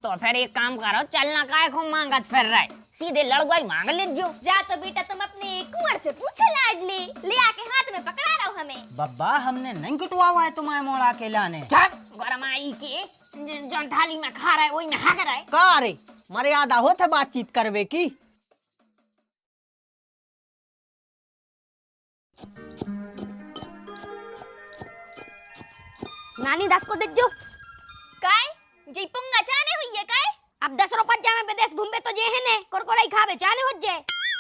तो फिर एक काम करो, चलना काय को मांगत फिर रहा है, सीधे लड़वाई मांग लीजियो। जा तो बेटा तुम अपने कुंवर से पूछो लाडली, ले आके हाथ में पकड़ा रहो हमें। बब्बा हमने नहीं कटवा हुआ है तुम्हारे मोड़ा के लाने। गरमाई के जो थाली में खा रहा है वही में हक रहा है। का रे मर्यादा होते बातचीत करवे की। नानी 10 को देख जो काय जी पुंगा चाने हुई है काय। अब 10 रुपया जामे विदेश घूमे तो जे है ने कुरकुराई खावे चाने हो जाए।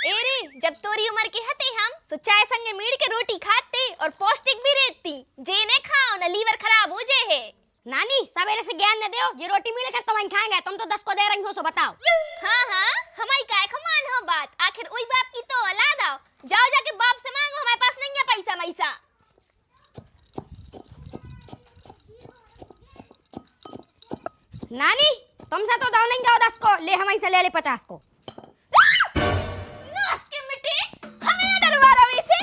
एरे जब तोरी उम्र के हते हम सो चाय संगे मीड़ के रोटी खाते और पौष्टिक भी रहती, जे ने खाओ ना लीवर खराब हो जाए है। नानी सवेरे से ज्ञान न दो, ये रोटी मिल के तो वहीं खाएंगे, तुम तो 10 को दे रही हो, सो बताओ। हाँ हाँ हमारी काय खमान हो बात, आखिर वही बाप की तो औलाद आओ। जाओ जाके बाप से मांगो, हमारे पास नहीं है पैसा मैसा। नानी तुमसे तो दाव नहीं गाओ 10 को, ले हमारी से ले ले 50 को। नास के मिटे हमें डरवा रहे से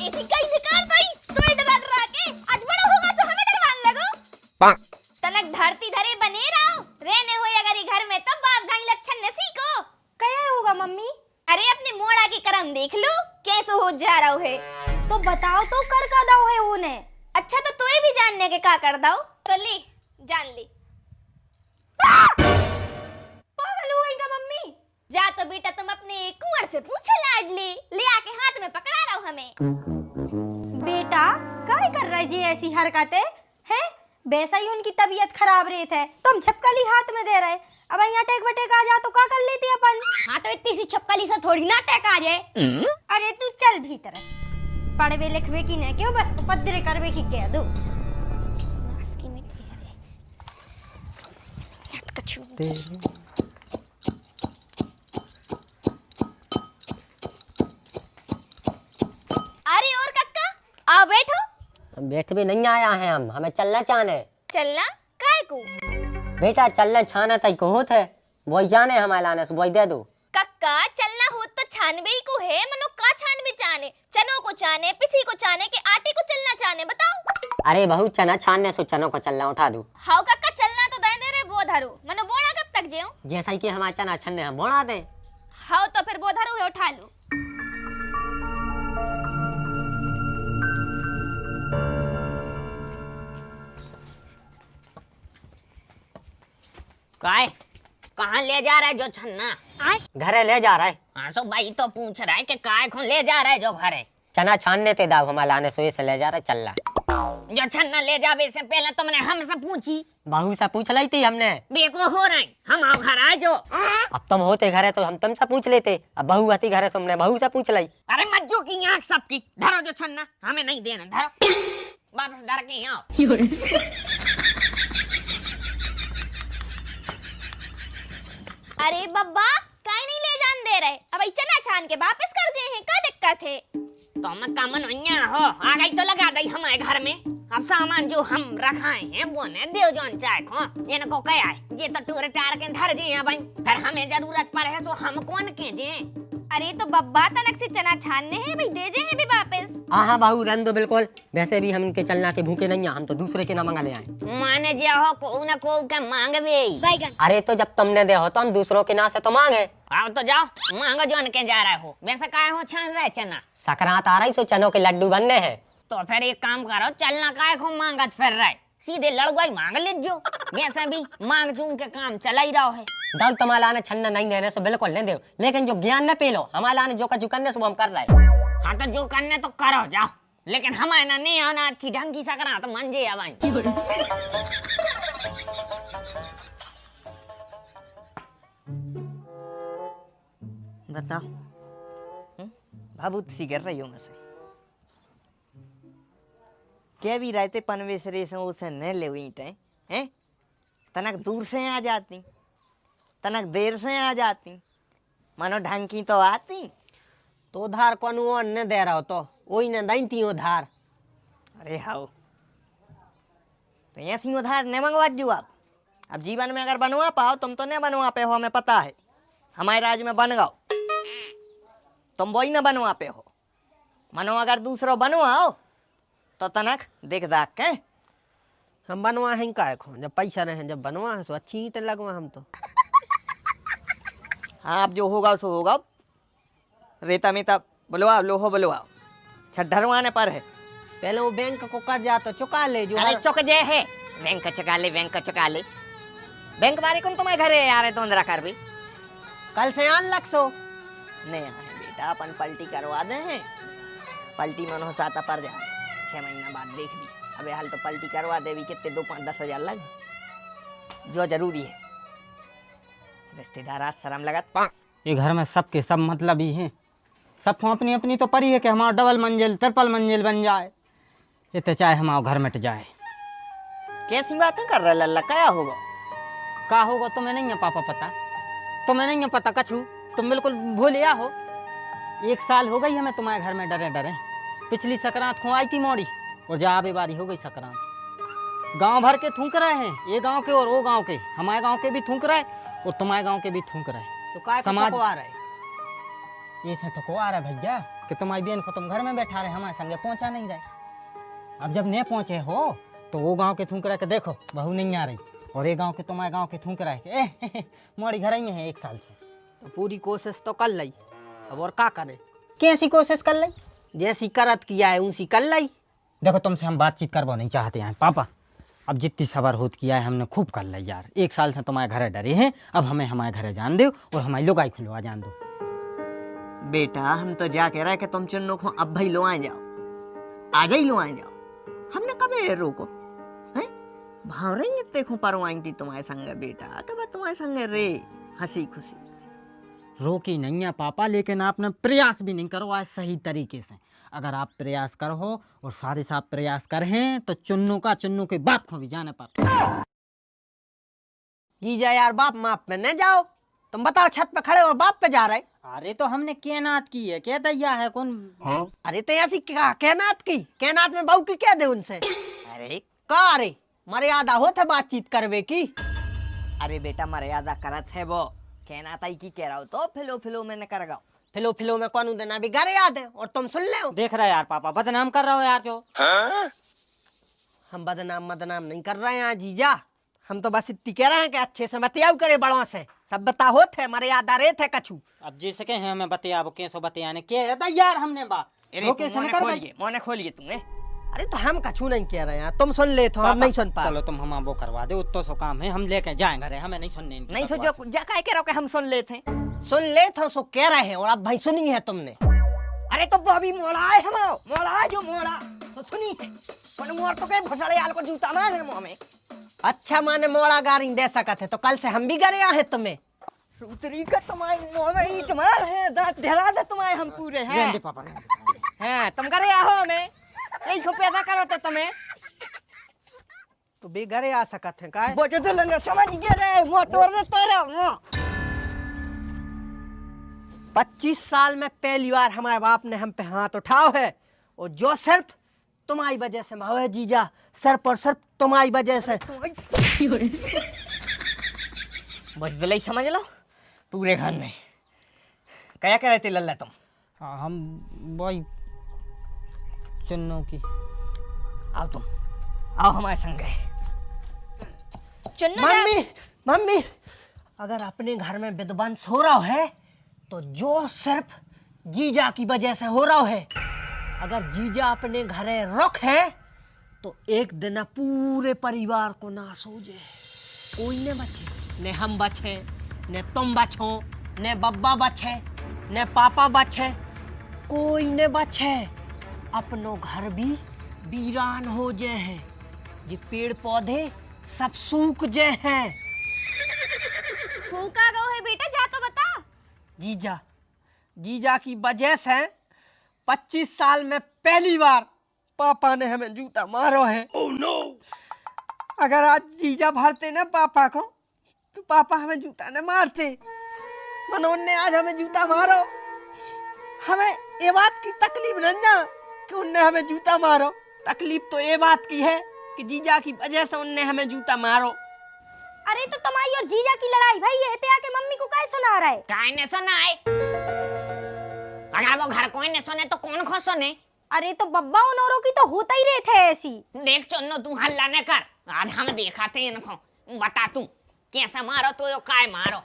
ऐसी कई निकाल गई तो डरा डरा के आज बड़ा होगा तो हमें डरवाने लगो। तनक धरती धरे बने रहो, रहने हो अगर ये घर में तब बाप ढंग लक्षण न सीखो। क्या होगा मम्मी? अरे अपने मोड़ा के कर्म देख लो कैसे हो जा रहा है। तो बताओ तो कर का दाव है उन्हें। अच्छा तो तोय भी जानने के का कर दो, तो ले जान ले। पागल हो गई का मम्मी? जा तो बेटा तुम अपने कुंवर से पूछो लाडली, ले आके हाथ में पकड़ा रहो हमें। बेटा काय कर रही जी ऐसी हरकतें हैं? वैसा ही उनकी तबीयत खराब रही है, तुम छपकली हाथ में दे रहे। अब यहाँ टेक बटेक आ जा तो क्या कर लेती अपन? हाँ तो इतनी सी छपकली से थोड़ी ना टेक आ जाए। अरे तू चल भीतर, पढ़वे लिखवे की नहीं क्यों, बस उपद्रे करवे की कह दो। अरे और कक्का आओ बैठो। हम बैठ भी नहीं आया है, हम हमें चलना चाहने। चलना काय को? बेटा चलना छाना तई को होत है, वही जाने हमारे लाने से वही दे दो। कक्का चलना हो तो छानबे ही को है, मनो का छानबे चाने, चनों को चाने, पिसी को चाने के आटे को चलना चाने, बताओ। अरे बहू चना छानने से चनों को चलना उठा दो। हाउ कक्का चलना तो दे रे बो धरो, मनो बोना कब तक जेऊ? जैसा ही कि हमारे चना छन्ने हम बोना दे। हाउ तो फिर बो धरो है उठा लो। काय कहाँ ले जा रहा है जो छन्ना? घरे ले जा रहा है। हाँ सो भाई तो पूछ रहा है कि काय को ले जा रहा है जो घरे? चना छानने ते दाव हमारे लाने से ले जा रहा है चल। जो छन्ना ले जावे से पहले तुमने हमसे पूछी? बहू से पूछ ली थी हमने। बेको हो रहा है, हम आओ घर आ जो। अब तुम होते घरे तो हम तुमसे पूछ लेते, अब बहू आती घरे तो हमने बहू से पूछ ली। अरे मज्जो की आंख सबकी, धरो जो छन्ना, हमें नहीं देना, धरो वापस धर के आओ। अरे बब्बा काहे नहीं ले जान दे रहे, अब चना छान के वापस कर दे हैं, का दिक्कत है? तो हम कामन भैया हो आ गई तो लगा दी हमारे घर में। अब सामान जो हम रखाए हैं वो ने देव जोन चाय को इनको कह आए, ये तो टूर टार के धर जे भाई, फिर हमें जरूरत पड़े है तो हम कौन के जे। अरे तो बब्बा तनक से चना छानने हैं भाई, दे जे हैं भी वापस। हाँ बहू रहने दो बिल्कुल, वैसे भी हम इनके चलना के भूखे नहीं है, हम तो दूसरे के ना मंगा ले आए। माने जे हो को न को के मांगबे। अरे तो जब तुमने दे हो तो हम दूसरों के ना से तो मांगे। आओ तो जाओ मांगो जोन के जा रहे हो, वैसे काय हो छान रहे चना? सकरात आ रही सो चनों के लड्डू बनने हैं। तो फिर एक काम करो, चलना काय को मांगत फिर रहे, सीधे लड़वाई मांग लीजो, वैसे भी मांग चूंग के काम चला ही रहा है। दाल तुम्हारे लाने छन्ना नहीं देने से बिल्कुल नहीं दे, लेकिन जो ज्ञान न पेलो हमारे लाने जो का जो करने से वो हम कर रहे। हाँ तो जो करने तो करो जाओ, लेकिन हमारे ना नहीं आना अच्छी ढंग की सकरा तो मन जे आवाई। बताओ भाबूत सी कर रही हो मुझसे, क्या भी रहते पनवेश रेस उसे न ले हुई हैं, तनक दूर से आ जाती, तनक देर से आ जाती, मानो ढंग की तो आती। तो उधार कौन वो न दे रहा हो तो वही न नहीं थी उधार। अरे हाउ तो ऐसी उधार न मंगवा जो आप, अब जीवन में अगर बनवा पाओ, तुम तो न बनवा पे हो, हमें पता है, हमारे राज में बन गाओ, तुम वही न बनवा पे हो, मनो अगर दूसरों बनवाओ तो तनक देख दाख के हम बनवा हैं का खो, जब पैसा रहे जब बनवा है सो अच्छी ईंट लगवा हम तो। हाँ अब जो होगा सो होगा। रेता में तब बुलवाओ, लोहो बुलवाओ, छठरवाने पर है। पहले वो बैंक को कर्जा तो चुका ले जो अरे चुक जे है, बैंक चुका ले, बैंक चुका ले। बैंक वाले कौन तुम्हारे घरे आ रहे तो अंदर कर भी कल से आन लग सो नहीं आ रहे बेटा, अपन पलटी करवा दे हैं। पलटी में उन्होंने साता पर जा 6 महीना बाद देख भी। अबे हाल तो पलटी करवा दे भी, कितने 2-5-10 हजार लग जो जरूरी है। रिश्तेदार आज शर्म लगत। ये घर में सबके सब मतलब ही हैं, सबको अपनी अपनी तो परी है कि हमारा डबल मंजिल ट्रिपल मंजिल बन जाए, ये तो चाहे हमारा घर मिट जाए। कैसी बातें कर रहा लल्ला, क्या होगा? का होगा तुम्हें नहीं है पापा पता, तुम्हें नहीं है पता कछु, तुम बिल्कुल भूलिया हो। 1 साल हो गई हमें तुम्हारे घर में डरे डरे। पिछली संक्रांत को आई थी मोड़ी और जा आबे बारी हो गई संक्रांत। गांव भर के थूक रहे हैं, ये गांव के और वो गांव के, हमारे गांव के भी थूक रहे और तुम्हारे गांव के भी थूक रहे। तो काय समाज- आ रहा है। ये से तो को आ रहा है भैया कि तुम्हारी बहन को तुम घर में बैठा रहे, हमारे संगे पहुंचा नहीं रहे। अब जब नहीं पहुंचे हो तो वो गांव के थूक रहे के देखो बहू नहीं आ रही, और ये गांव के तुम्हारे गांव के थूक रहे के मोड़ी घर ही में है 1 साल से। तो पूरी कोशिश तो कर ली, अब और का करे, कैसी कोशिश कर ली? जैसी करत किया है उसी कर ली। देखो तुमसे हम बातचीत करवा नहीं चाहते हैं पापा, अब जितनी सबर होत किया है हमने खूब कर ली यार। 1 साल से तुम्हारे घर डरे हैं, अब हमें हमारे घर जान दो और हमारी लुगाई खुलवा जान दो। बेटा हम तो जा कह रहे कि तुम चुन्नू को अब भाई लो आ जाओ, आज ही लो आ जाओ। हमने कभी रोको हैं? भाव रही देखो परवाई थी तुम्हारे संग बेटा, कब तुम्हारे संग रे हंसी खुशी। रोकी नहीं है पापा, लेकिन आपने प्रयास भी नहीं करवाया सही तरीके से। अगर आप प्रयास करो और सारे साथ प्रयास करें तो चुन्नू के बाप को भी जाने पर। जीजा यार बाप माप में न जाओ, तुम बताओ छत पे खड़े और बाप पे जा रहे। अरे तो हमने कैनात की है, क्या दैया है कौन? अरे तो ऐसी क्या कैनात की, कैनात में बहू की क्या दे उनसे। अरे का रे मर्यादा हो थे बातचीत करवे की। अरे बेटा मर्यादा करत है वो, कहना ताई की कह रहा हो तो फिलो फिलो मैंने कर गाओ। फिलो फिलो में कौन देना भी घर याद है और तुम सुन ले हो। देख रहा है यार पापा, बदनाम कर रहा हो यार जो। हम बदनाम नहीं कर रहे हैं जीजा, हम तो बस इतनी कह रहे हैं कि अच्छे से बतियाओ करे बड़ों से, सब बता हो थे मर्यादा रे थे कछु। अब जैसे कहे हमें बतिया कैसो बतियाने के यार हमने बात मोने खोलिए तुम्हें। अरे तो हम कछु नहीं कह रहे हैं, तुम सुन ले तो हम नहीं सुन पा। चलो तुम हम वो करवा दे, उतो सो काम है, हम लेके जाए घरे, हमें नहीं सुनने नहीं सोचो जा कह रहा हो कि हम सुन लेते हैं। सुन ले तो सो कह रहे हैं और अब भाई सुनी है तुमने। अरे तो अभी मोड़ा है हमारा, मोड़ा है जो मोड़ा तो सुनी है, पर मोड़ तो कहीं भसड़े आल को जूता मार है मुंह में। अच्छा माने मोड़ा गारी दे सकत है तो कल से हम भी गए हैं तुम्हें। सूतरी का तुम्हारे मुंह में ईंट मार है, दांत ढेरा दे तुम्हारे हम पूरे हैं। पापा हैं तुम करे आओ हमें यही को पैदा करो तो तुम्हें तो बेघरे आ सकत है का बोझ तो लेने समझ गए रे मोटोर रे तेरा मो। 25 साल में पहली बार हमारे बाप ने हम पे हाथ उठाओ है, और जो सिर्फ तुम्हारी वजह से भाव है जीजा, सिर्फ और सिर्फ तुम्हारी वजह से। बदले समझ लो पूरे घर में क्या कह रहे थे लल्ला तुम? हम वही चुन्नू की। आओ तुम आओ हमारे संग। चुन्नू मम्मी मम्मी अगर अपने घर में विध्वंस हो रहा है तो जो सिर्फ जीजा की वजह से हो रहा है। अगर जीजा अपने घरे रुक है तो एक दिन पूरे परिवार को नाश हो जाए, कोई न बचे, न हम बचे, न तुम बचो, न बब्बा बचे, न पापा बचे, कोई न बचे। अपनो घर भी वीरान हो जाए है, ये पेड़ पौधे सब सूख जाए हैं। फूका गो है बेटा, जा तो बता। जीजा की वजह से 25 साल में पहली बार पापा ने हमें जूता मारो है। oh, no! अगर आज जीजा भरते ना पापा को तो पापा हमें जूता न मारते। मनोज ने आज हमें जूता मारो, हमें ये बात की तकलीफ न ना कि उनने हमें जूता मारो, तकलीफ तो ये बात की है कि जीजा की वजह से उनने हमें जूता मारो। अरे तो तुम्हारी और जीजा की लड़ाई भाई ये ते आके मम्मी को काय सुना रहा है? काय ने सुना है? अगर वो घर कोई ने सुने तो कौन खो सुने? अरे तो बब्बा और नौरों की तो होता ही रहते है ऐसी। देख चुन्नू तू हल्ला न कर, आज हम दिखाते हैं इनको। बता तू कैसे मारो तो यो काय मारो।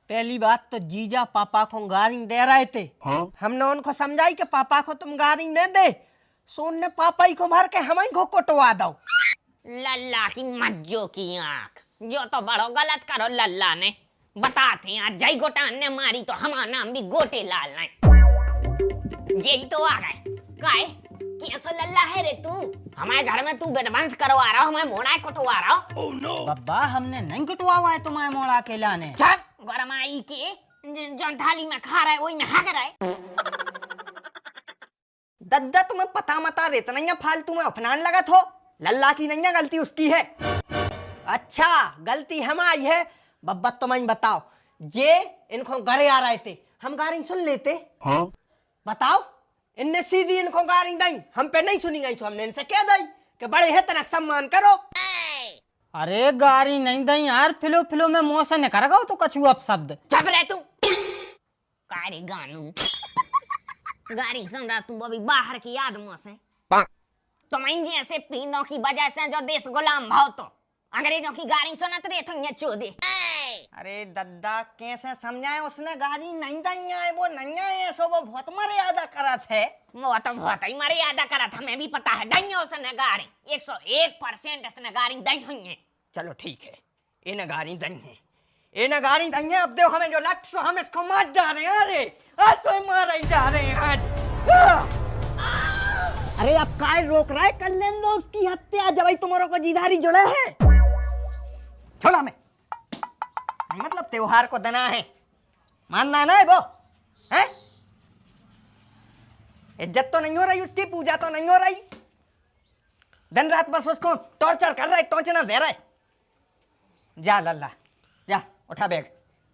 पहली बात तो जीजा पापा को गारी दे रहे थे। हमने उनको समझाई कि पापा को तुम गारी न दे, सो उनने पापा ही को मार के हमें को कोटवा दो। लल्ला की मज्जो की आंख, जो तो बड़ो गलत करो लल्ला ने। बताते हैं आज जय गोटान ने मारी तो हमारा नाम भी गोटे लाल नहीं। यही तो आ गए काय कैसो लल्ला है रे तू। हमारे घर में तू विध्वंस करवा रहा हो, हमें मोड़ा कटवा रहा हो। बब्बा हमने नहीं कटवा हुआ है तुम्हारे मोड़ा के लाने। चुप गरमाई के जो थाली में खा रहा है वही में हक रहा है। दद्दा तुम्हें पता मता रहता नहीं है, फालतू में अपनाने लगा थो। लल्ला की नहीं है गलती, उसकी है। अच्छा गलती हमारी है। बब्बा तुम्हें बताओ, जे इनको घरे आ रहे थे हम गारी सुन लेते। बताओ इनने सीधी इनको गारी दी, हम पे नहीं सुनी गई। हमने इनसे क्या दी कि बड़े है तनक सम्मान करो। अरे गारी नहीं दई यार, फिलो फिलो में मुंह से निकल गो तो कछु अब शब्द। चुप रह तू कारे गानू। गाड़ी सुन रहा तू अभी बाहर की आदमों से। तुम्हें जैसे पीनों की वजह से जो देश गुलाम भाव तो अंग्रेजों की गाड़ी सुनत रहे तो ये चोदे। अरे दद्दा कैसे समझाए, उसने गाड़ी नहीं दी है, वो नहीं है, सो वो बहुत मर्यादा करत है। वो तो बहुत ही मर्यादा करा था, हमें भी पता है। दई उसने गाड़ी 101% इसने गाड़ी दई हुई है। चलो ठीक है, इन्हें गाड़ी दी है, इन्हें गाड़ी दी है। अब देखो हमें जो लक्ष्य हम इसको मार जा रहे हैं। अरे आज तो मार ही जा रहे हैं आज। अरे अब काय रोक रहा है, कर लेने दो उसकी हत्या जब ही तुम्हारों को जीधारी जुड़े है। छोड़ा मैं नहीं, मतलब त्योहार को देना है, मानना ना है वो है। इज्जत तो नहीं हो रही उसकी, पूजा तो नहीं हो रही, दिन रात बस उसको टॉर्चर कर रहा है, टॉर्चर दे रहा है। जा लल्ला जा, उठा बैग।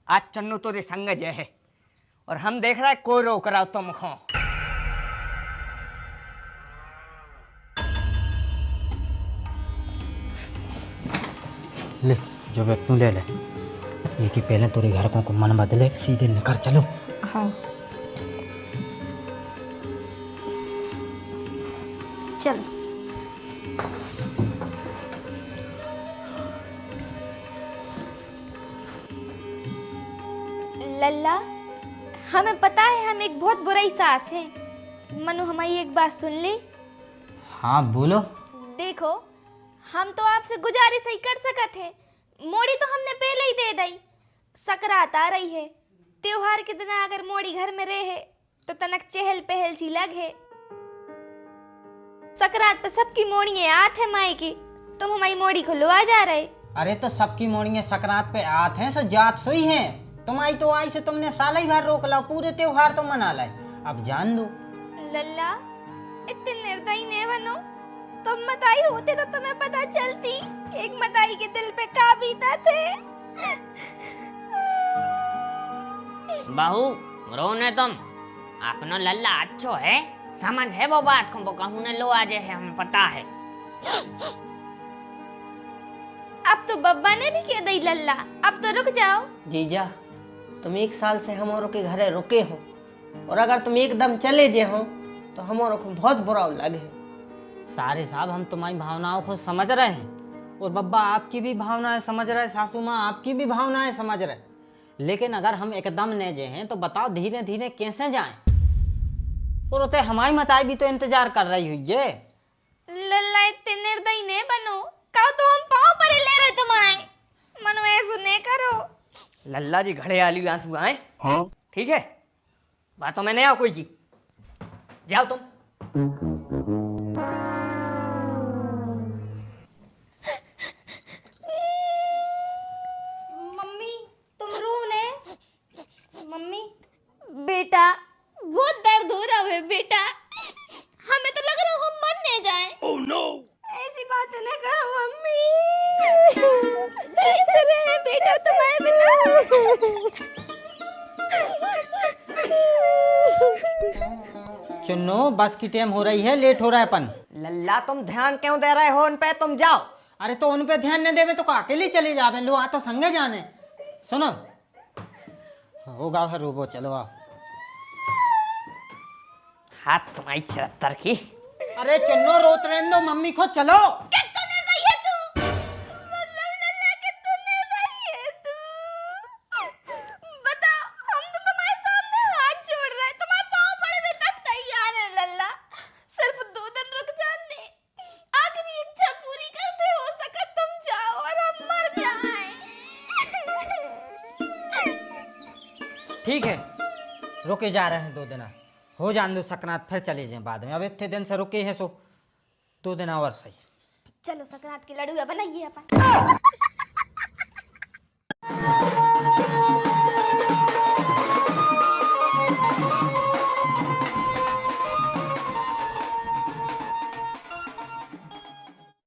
आज चन्नू तो संग जय है और हम देख रहा है कोई रोक रहा हो तुमको। ले जो बैग तू ले ले, ये कि पहले तेरे घर को मन बदले, सीधे निकल चलो। हाँ चलो। लल्ला हमें पता है हम एक बहुत बुरी सास है। मनु हमारी एक बात सुन ले। हाँ बोलो। देखो हम तो आपसे गुजारिश ही कर सकत है, मोड़ी तो हमने पहले ही दे दी। सकरात आ रही है, त्योहार के दिन अगर मोड़ी घर में रहे तो तनक चहल पहल सी लगे। सकरात पे सबकी मोड़ियां आत है माई की, तुम हमारी मोड़ी को लुआ जा रहे। अरे तो सबकी मोड़ियां सकरात पे आत हैं, सो जात सोई हैं। तुम आई तो आई से तुमने साल ही भर रोक ला, पूरे त्योहार तो मना लाए। अब जान दो लल्ला इतने निर्दयी नहीं बनो। तुम मताई होते तो तुम्हें पता चलती एक मताई के दिल पे का बीता थे। बहू रोने तुम, अपनो लल्ला अच्छो है, समझ है वो बात को। वो कहूँ ने लो आज है, हमें पता है। अब तो बब्बा ने भी कह दी लल्ला, अब तो रुक जाओ। जीजा तुम 1 साल से हमारों के घरे रुके हो, और अगर तुम एकदम चले जे हो तो हमारों को बहुत बुरा लगे। सारे साहब हम तुम्हारी भावनाओं को समझ रहे हैं, और बब्बा आपकी भी भावनाएं समझ रहे, सासू माँ आपकी भी भावनाएं समझ रहे। लेकिन अगर हम एकदम न जे हैं तो बताओ धीरे धीरे कैसे जाएं? और उते हमारी मताई भी तो इंतजार कर रही हुई है। लल्ला इतने निर्दयी नहीं बनो, कहो तो हम पाँव पर ले रहे तुम्हारे। मनु ऐसा नहीं करो। लल्ला जी घड़े आलू आंसू आए। हाँ ठीक है, बातों में नहीं आओ कोई जी, जाओ तुम। मम्मी तुम रो ने। मम्मी बेटा बहुत दर्द हो रहा है बेटा, हमें तो लग रहा है हम मरने जाएं। ओह नो ऐसी बात न करो मम्मी। कैसे रहे बेटा तुम्हारे बिना। चुन्नो बस की टाइम हो रही है, लेट हो रहा है अपन। लल्ला तुम ध्यान क्यों दे रहे हो उन पे, तुम जाओ। अरे तो उन पे ध्यान न देवे तो अकेले चले जावे, लो आ तो संगे जाने। सुनो होगा फिर रोबो, चलो आओ। हाथ तुम्हारी 76 की। अरे चुन्नो रोत रहने दो मम्मी को, चलो। कितना निर्दयी है तू। ठीक है, रुके जा रहे हैं 2 दिन, हो जान दो संक्रांत, फिर चले जाए बाद में। अब इतने दिन से रुके हैं, सो 2 दिन और सही। चलो संक्रांत के लड़ुआ बनाइए अपन।